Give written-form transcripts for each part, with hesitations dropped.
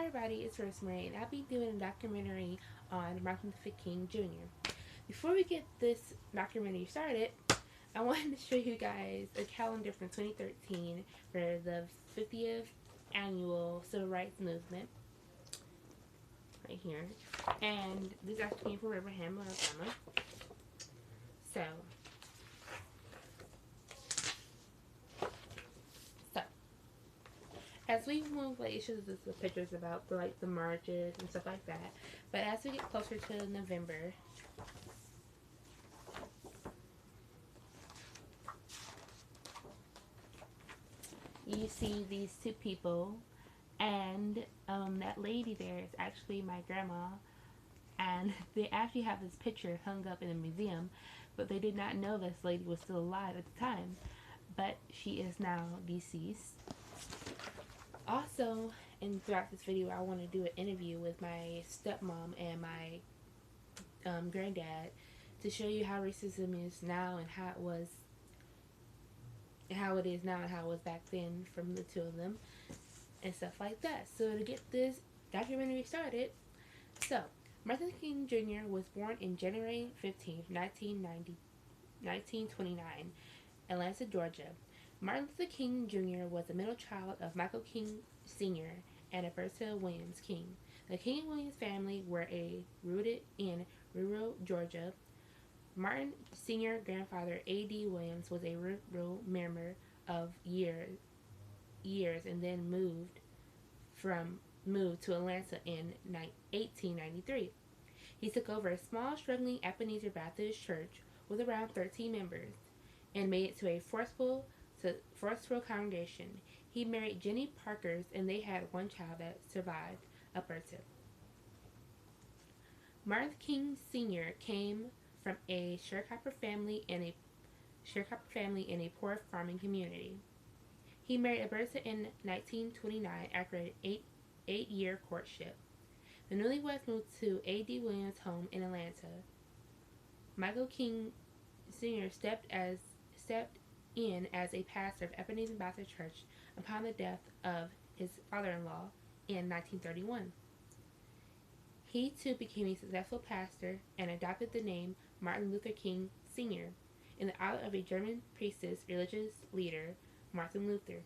everybody, it's Rosemary, and I'll be doing a documentary on Martin Luther King Jr. Before we get this documentary started, I wanted to show you guys a calendar from 2013 for the 50th annual Civil Rights Movement, right here. And this actually came from Abraham, Alabama. So, so as we move, like, it shows us the pictures about the marches and stuff like that. But as we get closer to November, you see these two people, and that lady there is actually my grandma, and they actually have this picture hung up in a museum, but they did not know this lady was still alive at the time, but she is now deceased. Also, and throughout this video, I want to do an interview with my stepmom and my granddad to show you how racism is now and how it is now and how it was back then from the two of them and stuff like that. So to get this documentary started, so Martin Luther King Jr. was born in January 15th, 1929, Atlanta, Georgia. Martin Luther King Jr. was the middle child of Michael King Sr. and Alberta Williams King. The King and Williams family were rooted in rural Georgia. Martin Sr. grandfather A.D. Williams was a rural member of years and then moved to Atlanta in 1893. He took over a small, struggling Ebenezer Baptist church with around 13 members and made it to a forceful congregation. He married Jenny Parkers, and they had one child that survived, Alberta. Martin King Sr. came from a sharecropper family in a poor farming community. He married Alberta in 1929 after an eight-year courtship. The newlyweds moved to A.D. Williams' home in Atlanta. Michael King Sr. stepped in as a pastor of Ebenezer Baptist Church upon the death of his father-in-law in 1931. He too became a successful pastor and adopted the name Martin Luther King Sr. in the honor of a German priestess religious leader, Martin Luther.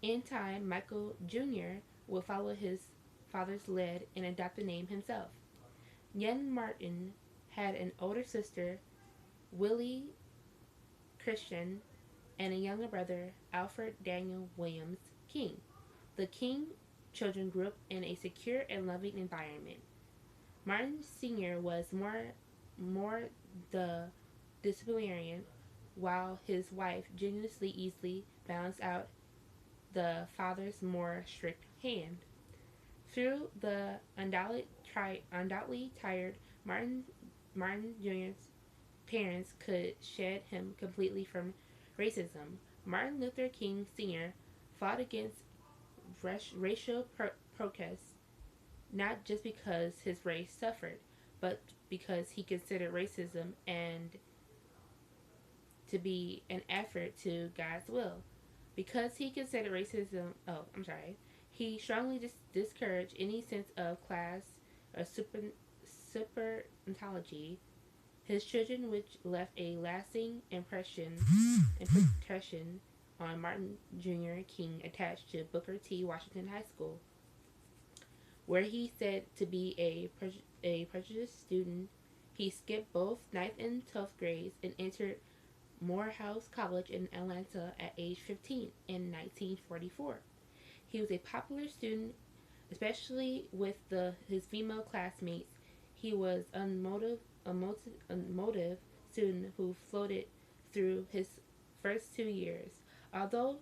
In time, Michael Jr. will follow his father's lead and adopt the name himself. Young Martin had an older sister, Willie Christian, and a younger brother, Alfred Daniel Williams King. The King children grew up in a secure and loving environment. Martin Sr. was more the disciplinarian, while his wife generously easily balanced out the father's more strict hand. Through the undoubtedly tired, Martin Jr.'s parents could shed him completely from racism. Martin Luther King Sr. fought against racial protests, not just because his race suffered, but because he considered racism and to be an effort to God's will. Because he considered racism, he strongly discouraged any sense of class or superontology. His children, which left a lasting impression on Martin Jr. King, attached to Booker T. Washington High School, where he said to be a prejudiced student. He skipped both 9th and 12th grades and entered Morehouse College in Atlanta at age 15 in 1944. He was a popular student, especially with his female classmates. He was a motive student who floated through his first 2 years. Although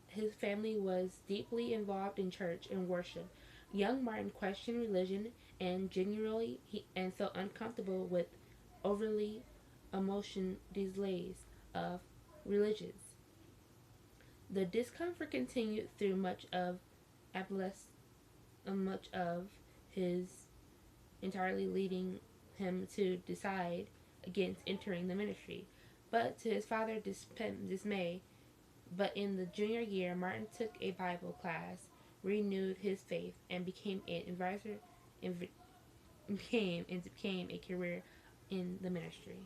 his family was deeply involved in church and worship, young Martin questioned religion and felt uncomfortable with overly emotion displays of religions. The discomfort continued through much of his entirely, leading him to decide against entering the ministry. But to his father's dismay, but in the junior year, Martin took a Bible class renewed his faith and became an advisor and became a career in the ministry.